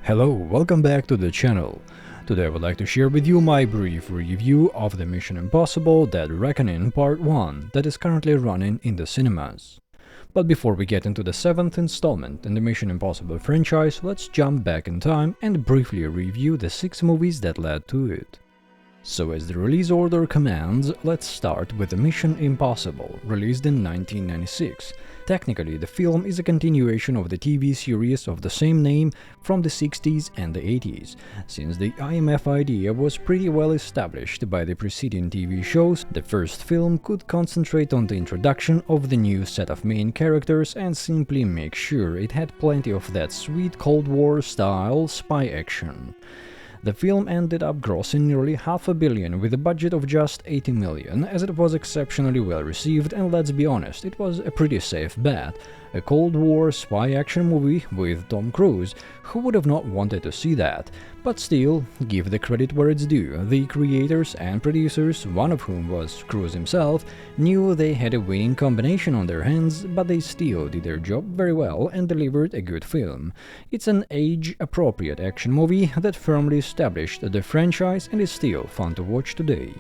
Hello, welcome back to the channel. Today I would like to share with you my brief review of the Mission Impossible Dead Reckoning Part 1 that is currently running in the cinemas. But before we get into the 7th installment in the Mission Impossible franchise, let's jump back in time and briefly review the 6 movies that led to it. So as the release order commands, let's start with the Mission Impossible, released in 1996. Technically, the film is a continuation of the TV series of the same name from the 60s and the 80s. Since the IMF idea was pretty well established by the preceding TV shows, the first film could concentrate on the introduction of the new set of main characters and simply make sure it had plenty of that sweet Cold War-style spy action. The film ended up grossing nearly $500 million with a budget of just $80 million, as it was exceptionally well received, and let's be honest, it was a pretty safe bet. A Cold War spy action movie with Tom Cruise, who would have not wanted to see that? But still, give the credit where it's due, the creators and producers, one of whom was Cruise himself, knew they had a winning combination on their hands, but they still did their job very well and delivered a good film. It's an age-appropriate action movie that firmly established the franchise and is still fun to watch today.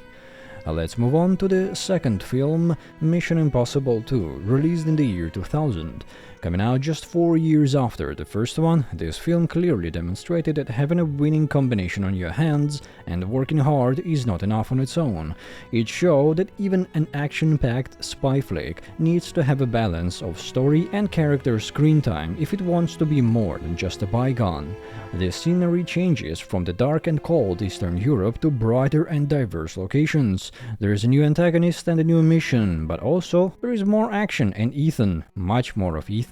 Let's move on to the second film, Mission Impossible 2, released in the year 2000. Coming out just 4 years after the first one, this film clearly demonstrated that having a winning combination on your hands and working hard is not enough on its own. It showed that even an action-packed spy flick needs to have a balance of story and character screen time if it wants to be more than just a bygone. The scenery changes from the dark and cold Eastern Europe to brighter and diverse locations. There is a new antagonist and a new mission, but also there is more action and Ethan, much more of Ethan.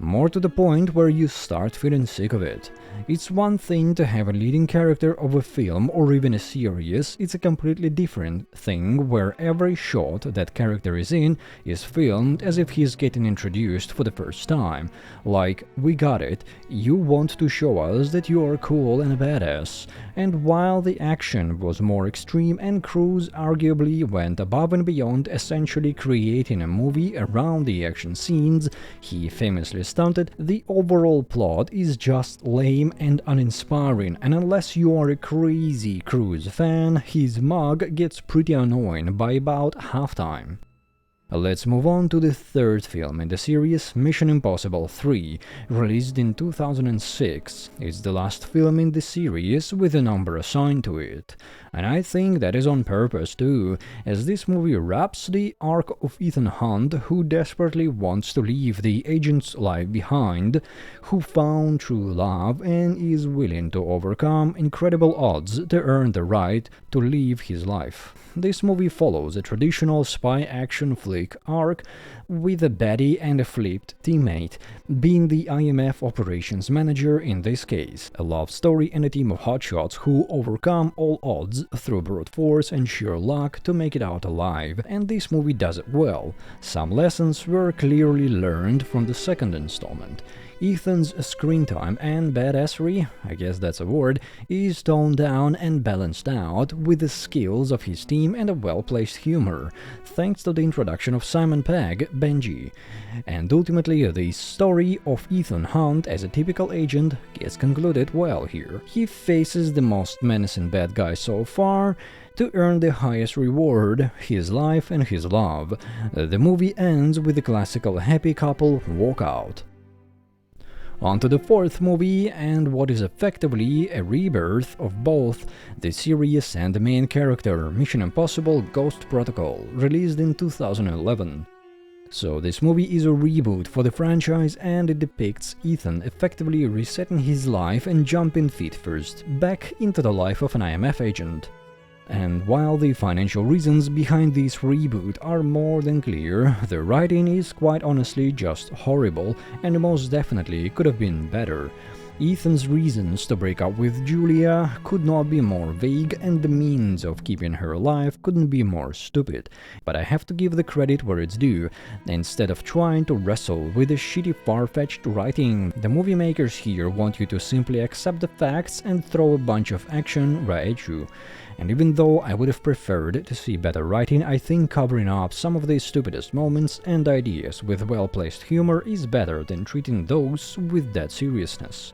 More to the point where you start feeling sick of it. It's one thing to have a leading character of a film or even a series, it's a completely different thing where every shot that character is in is filmed as if he's getting introduced for the first time. Like, we got it, you want to show us that you are cool and a badass. And while the action was more extreme and Cruise arguably went above and beyond essentially creating a movie around the action scenes he famously stunted, the overall plot is just lame and uninspiring, and unless you are a crazy Cruise fan, his mug gets pretty annoying by about halftime. Let's move on to the third film in the series, Mission Impossible 3, released in 2006. It's the last film in the series with a number assigned to it. And I think that is on purpose too, as this movie wraps the arc of Ethan Hunt, who desperately wants to leave the agent's life behind, who found true love and is willing to overcome incredible odds to earn the right to live his life. This movie follows a traditional spy action flick arc with a baddie and a flipped teammate, being the IMF operations manager in this case, a love story and a team of hotshots who overcome all odds through brute force and sheer luck to make it out alive, and this movie does it well. Some lessons were clearly learned from the second installment. Ethan's screen time and badassery, I guess that's a word, is toned down and balanced out with the skills of his team and a well-placed humor, thanks to the introduction of Simon Pegg, Benji. And ultimately, the story of Ethan Hunt as a typical agent gets concluded well here. He faces the most menacing bad guy so far to earn the highest reward, his life and his love. The movie ends with the classical happy couple walkout. On to the fourth movie, and what is effectively a rebirth of both the series and the main character, Mission Impossible Ghost Protocol, released in 2011. So this movie is a reboot for the franchise, and it depicts Ethan effectively resetting his life and jumping feet first back into the life of an IMF agent. And while the financial reasons behind this reboot are more than clear, the writing is quite honestly just horrible and most definitely could have been better. Ethan's reasons to break up with Julia could not be more vague, and the means of keeping her alive couldn't be more stupid. But I have to give the credit where it's due. Instead of trying to wrestle with the shitty far-fetched writing, the movie makers here want you to simply accept the facts and throw a bunch of action right at you. And even though I would have preferred to see better writing, I think covering up some of the stupidest moments and ideas with well-placed humor is better than treating those with that seriousness.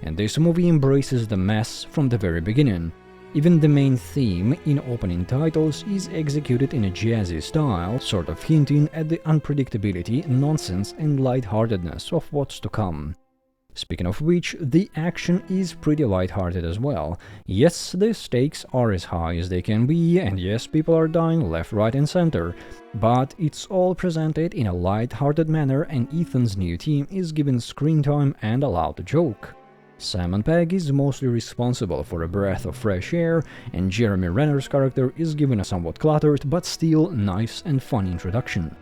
and this movie embraces the mess from the very beginning. Even the main theme in opening titles is executed in a jazzy style, sort of hinting at the unpredictability, nonsense and lightheartedness of what's to come. Speaking of which, the action is pretty lighthearted as well. Yes, the stakes are as high as they can be, and yes, people are dying left, right and center, but it's all presented in a lighthearted manner, and Ethan's new team is given screen time and allowed to joke. Simon Pegg is mostly responsible for a breath of fresh air, and Jeremy Renner's character is given a somewhat cluttered but still nice and fun introduction.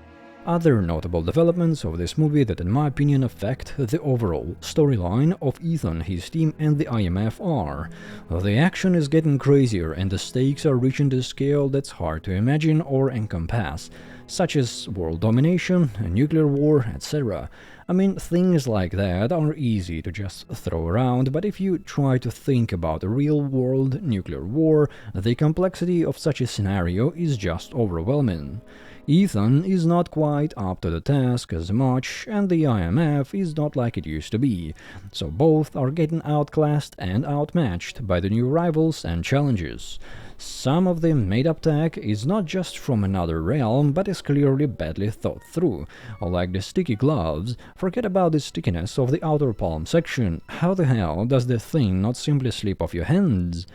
Other notable developments of this movie that in my opinion affect the overall storyline of Ethan, his team and the IMF are: the action is getting crazier and the stakes are reaching the scale that's hard to imagine or encompass, such as world domination, a nuclear war, etc. I mean, things like that are easy to just throw around, but if you try to think about a real-world nuclear war, the complexity of such a scenario is just overwhelming. Ethan is not quite up to the task as much, and the IMF is not like it used to be, so both are getting outclassed and outmatched by the new rivals and challenges. Some of the made-up tech is not just from another realm, but is clearly badly thought through, like the sticky gloves. Forget about the stickiness of the outer palm section. How the hell does the thing not simply slip off your hands?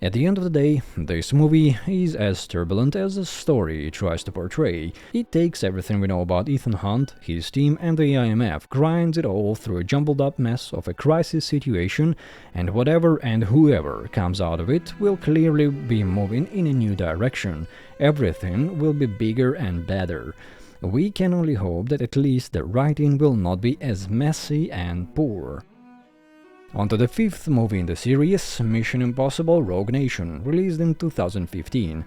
At the end of the day, this movie is as turbulent as the story tries to portray. It takes everything we know about Ethan Hunt, his team and the IMF, grinds it all through a jumbled up mess of a crisis situation, and whatever and whoever comes out of it will clearly be moving in a new direction. Everything will be bigger and better. We can only hope that at least the writing will not be as messy and poor. On to the fifth movie in the series, Mission Impossible Rogue Nation, released in 2015.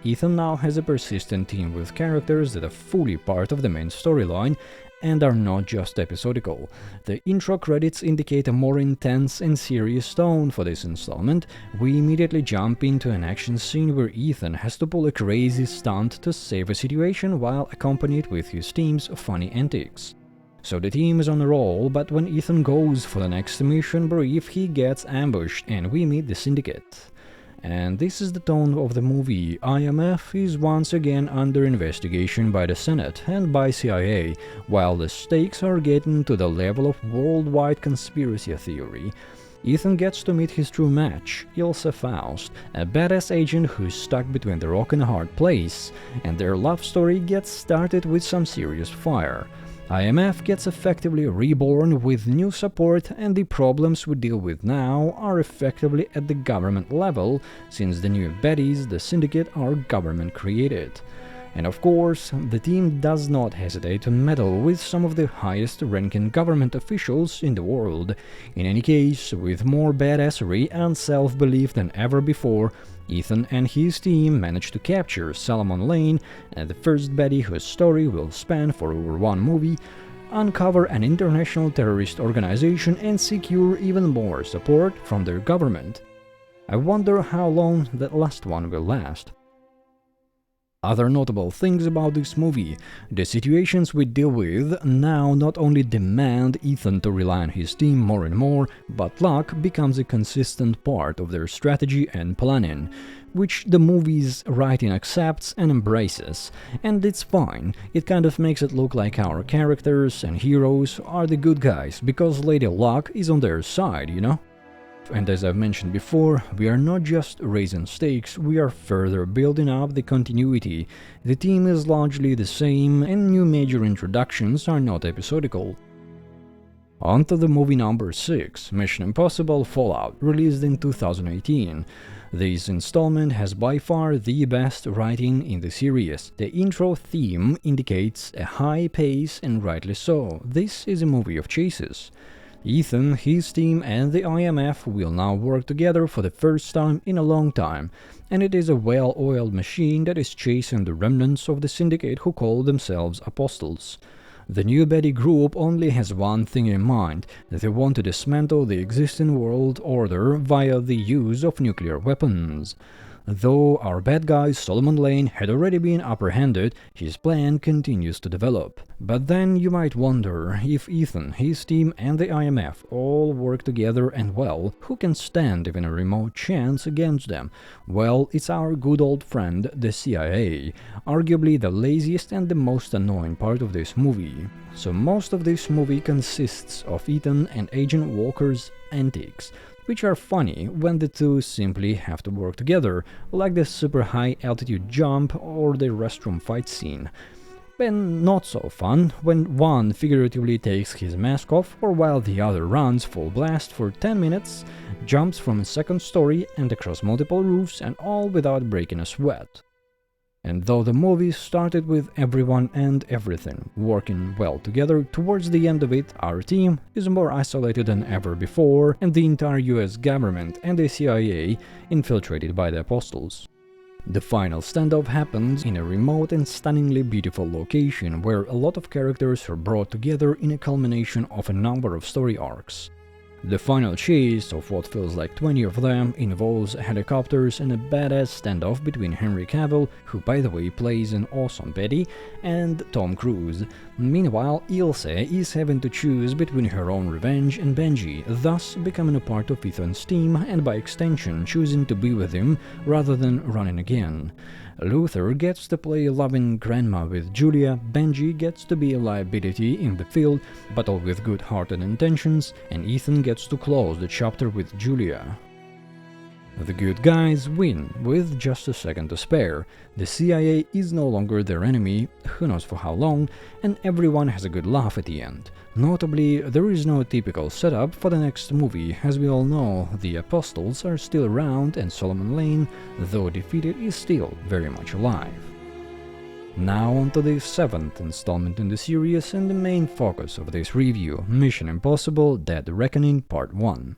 Ethan now has a persistent team with characters that are fully part of the main storyline and are not just episodical. The intro credits indicate a more intense and serious tone for this installment. We immediately jump into an action scene where Ethan has to pull a crazy stunt to save a situation while accompanied with his team's funny antics. So the team is on a roll, but when Ethan goes for the next mission brief, he gets ambushed and we meet the Syndicate. And this is the tone of the movie. IMF is once again under investigation by the Senate and by CIA, while the stakes are getting to the level of worldwide conspiracy theory. Ethan gets to meet his true match, Ilsa Faust, a badass agent who's stuck between the rock and a hard place, and their love story gets started with some serious fire. IMF gets effectively reborn with new support, and the problems we deal with now are effectively at the government level, since the new baddies, the Syndicate, are government-created. And of course, the team does not hesitate to meddle with some of the highest-ranking government officials in the world. In any case, with more badassery and self-belief than ever before, Ethan and his team managed to capture Solomon Lane, the first baddie whose story will span for over one movie, uncover an international terrorist organization and secure even more support from their government. I wonder how long that last one will last. Other notable things about this movie: the situations we deal with now not only demand Ethan to rely on his team more and more, but luck becomes a consistent part of their strategy and planning, which the movie's writing accepts and embraces. And it's fine, it kind of makes it look like our characters and heroes are the good guys, because Lady Luck is on their side, you know? And as I've mentioned before, we are not just raising stakes, we are further building up the continuity. The team is largely the same, and new major introductions are not episodical. On to the movie number 6, Mission Impossible Fallout, released in 2018. This installment has by far the best writing in the series. The intro theme indicates a high pace, and rightly so. This is a movie of chases. Ethan, his team and the IMF will now work together for the first time in a long time, and it is a well-oiled machine that is chasing the remnants of the Syndicate who call themselves Apostles. The new baddie group only has one thing in mind: they want to dismantle the existing world order via the use of nuclear weapons. Though our bad guy Solomon Lane had already been apprehended, his plan continues to develop. But then you might wonder, if Ethan, his team and the IMF all work together and well, who can stand even a remote chance against them? Well, it's our good old friend, the CIA, arguably the laziest and the most annoying part of this movie. So most of this movie consists of Ethan and Agent Walker's antics, which are funny when the two simply have to work together, like the super high altitude jump or the restroom fight scene. But not so fun when one figuratively takes his mask off, or while the other runs full blast for 10 minutes, jumps from a second story and across multiple roofs, and all without breaking a sweat. And though the movie started with everyone and everything working well together, towards the end of it, our team is more isolated than ever before, and the entire US government and the CIA infiltrated by the Apostles. The final standoff happens in a remote and stunningly beautiful location, where a lot of characters are brought together in a culmination of a number of story arcs. The final chase, of what feels like 20 of them, involves helicopters and a badass standoff between Henry Cavill, who by the way plays an awesome Betty, and Tom Cruise. Meanwhile, Ilse is having to choose between her own revenge and Benji, thus becoming a part of Ethan's team and by extension choosing to be with him rather than running again. Luther gets to play a loving grandma with Julia, Benji gets to be a liability in the field, but all with good-hearted intentions, and Ethan gets to close the chapter with Julia. The good guys win, with just a second to spare. The CIA is no longer their enemy, who knows for how long, and everyone has a good laugh at the end. Notably, there is no typical setup for the next movie. As we all know, the Apostles are still around and Solomon Lane, though defeated, is still very much alive. Now on to the 7th installment in the series and the main focus of this review, Mission Impossible: Dead Reckoning Part 1.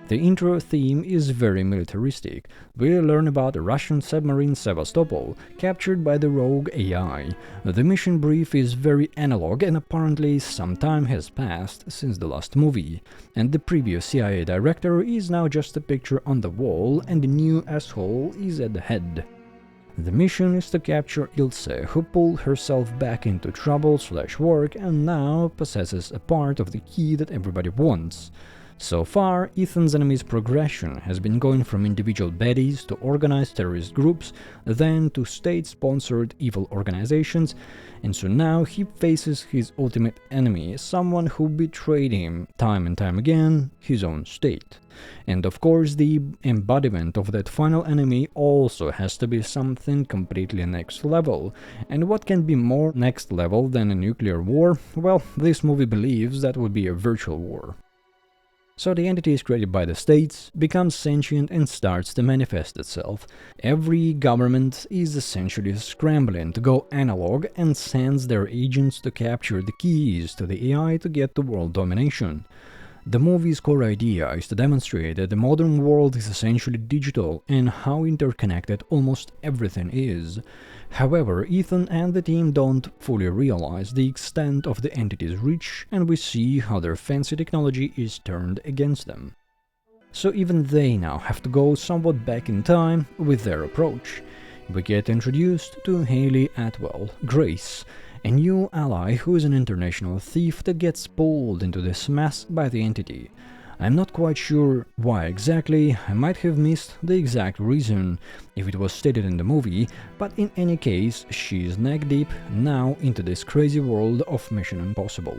The intro theme is very militaristic. We learn about a Russian submarine Sevastopol, captured by the rogue AI. The mission brief is very analog, and apparently some time has passed since the last movie. And the previous CIA director is now just a picture on the wall, and the new asshole is at the head. The mission is to capture Ilse, who pulled herself back into trouble/work and now possesses a part of the key that everybody wants. So far, Ethan's enemy's progression has been going from individual baddies to organized terrorist groups, then to state-sponsored evil organizations, and so now he faces his ultimate enemy, someone who betrayed him time and time again, his own state. And of course, the embodiment of that final enemy also has to be something completely next level. And what can be more next level than a nuclear war? Well, this movie believes that would be a virtual war. So the entity is created by the states, becomes sentient and starts to manifest itself. Every government is essentially scrambling to go analog and sends their agents to capture the keys to the AI to get to world domination. The movie's core idea is to demonstrate that the modern world is essentially digital and how interconnected almost everything is. However, Ethan and the team don't fully realize the extent of the entity's reach, and we see how their fancy technology is turned against them. So even they now have to go somewhat back in time with their approach. We get introduced to Haley Atwell, Grace, a new ally who is an international thief that gets pulled into this mess by the entity. I'm not quite sure why exactly, I might have missed the exact reason if it was stated in the movie, but in any case, she's neck-deep now into this crazy world of Mission Impossible.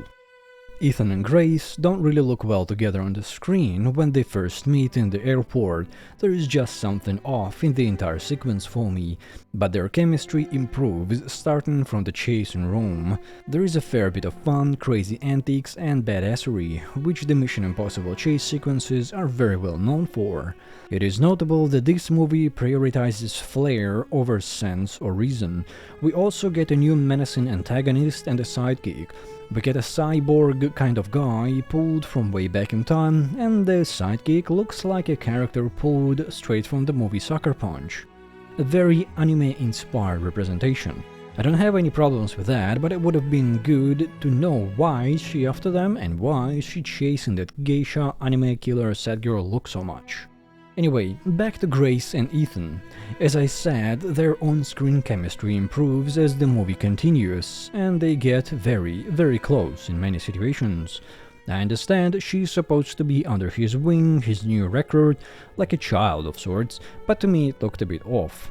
Ethan and Grace don't really look well together on the screen when they first meet in the airport. There is just something off in the entire sequence for me, but their chemistry improves starting from the chase in Rome. There is a fair bit of fun, crazy antics and badassery, which the Mission Impossible chase sequences are very well known for. It is notable that this movie prioritizes flair over sense or reason. We also get a new menacing antagonist and a sidekick. We get a cyborg kind of guy pulled from way back in time, and the sidekick looks like a character pulled straight from the movie Sucker Punch. A very anime-inspired representation. I don't have any problems with that, but it would have been good to know why she after them and why she chasing that geisha anime killer sad girl look so much. Anyway, back to Grace and Ethan. As I said, their on-screen chemistry improves as the movie continues, and they get very, very close in many situations. I understand she's supposed to be under his wing, his new record, like a child of sorts, but to me it looked a bit off.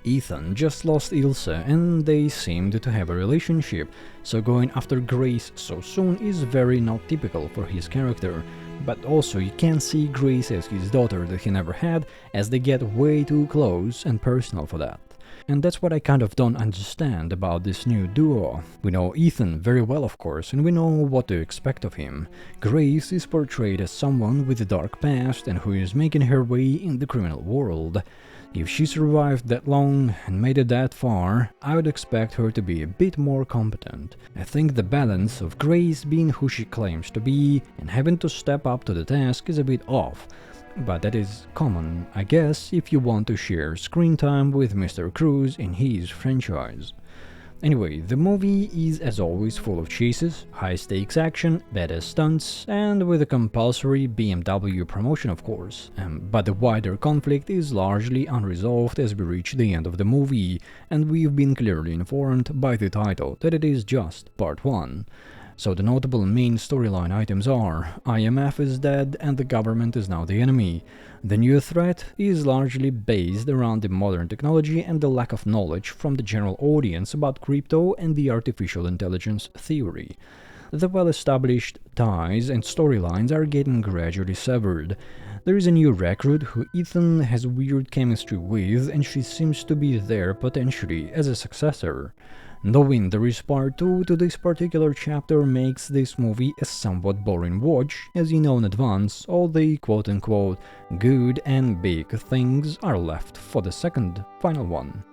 Ethan just lost Ilse and they seemed to have a relationship, so going after Grace so soon is very not typical for his character. But also you can see Grace as his daughter that he never had, as they get way too close and personal for that. And that's what I kind of don't understand about this new duo. We know Ethan very well, of course, and we know what to expect of him. Grace is portrayed as someone with a dark past and who is making her way in the criminal world. If she survived that long and made it that far, I would expect her to be a bit more competent. I think the balance of Grace being who she claims to be and having to step up to the task is a bit off. But that is common, I guess, if you want to share screen time with Mr. Cruz in his franchise. Anyway, the movie is as always full of chases, high-stakes action, badass stunts, and with a compulsory BMW promotion of course. But the wider conflict is largely unresolved as we reach the end of the movie, and we've been clearly informed by the title that it is just Part 1. So the notable main storyline items are: IMF is dead and the government is now the enemy. The new threat is largely based around the modern technology and the lack of knowledge from the general audience about crypto and the artificial intelligence theory. The well-established ties and storylines are getting gradually severed. There is a new recruit who Ethan has weird chemistry with, and she seems to be there potentially as a successor. Knowing there is part 2 to this particular chapter makes this movie a somewhat boring watch, as you know in advance all the quote-unquote good and big things are left for the second, final one.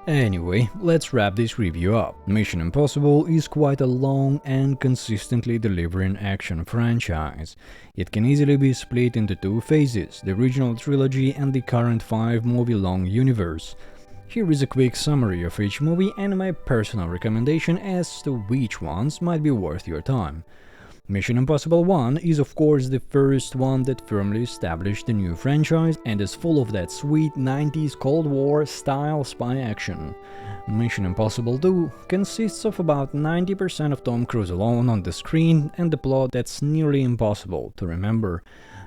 Anyway, let's wrap this review up. Mission Impossible is quite a long and consistently delivering action franchise. It can easily be split into two phases, the original trilogy and the current 5-movie-long universe. Here is a quick summary of each movie and my personal recommendation as to which ones might be worth your time. Mission Impossible 1 is of course the first one that firmly established the new franchise and is full of that sweet 90s Cold War style spy action. Mission Impossible 2 consists of about 90% of Tom Cruise alone on the screen and the plot that's nearly impossible to remember.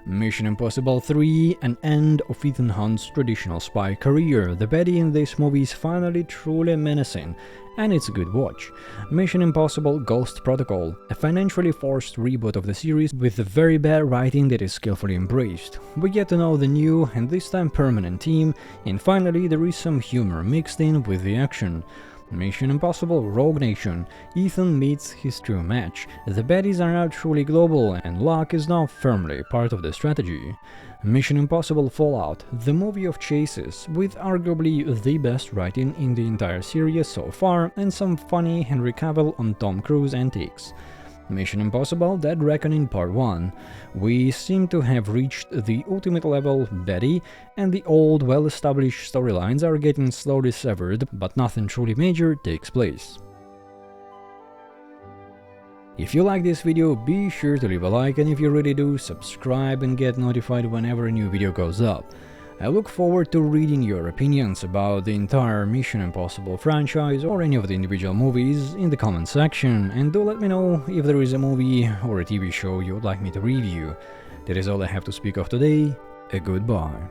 Mission Impossible 3, an end of Ethan Hunt's traditional spy career. The baddie in this movie is finally truly menacing, and it's a good watch. Mission Impossible Ghost Protocol, a financially forced reboot of the series with the very bad writing that is skillfully embraced. We get to know the new, and this time permanent team, and finally there is some humor mixed in with the action. Mission Impossible Rogue Nation, Ethan meets his true match. The baddies are now truly global and luck is now firmly part of the strategy. Mission Impossible Fallout, the movie of chases, with arguably the best writing in the entire series so far and some funny Henry Cavill on Tom Cruise antics. Mission Impossible Dead Reckoning Part 1. We seem to have reached the ultimate level baddie, and the old well-established storylines are getting slowly severed, but nothing truly major takes place. If you like this video, be sure to leave a like, and if you really do, subscribe and get notified whenever a new video goes up. I look forward to reading your opinions about the entire Mission Impossible franchise or any of the individual movies in the comment section, and do let me know if there is a movie or a TV show you would like me to review. That is all I have to speak of today. A goodbye.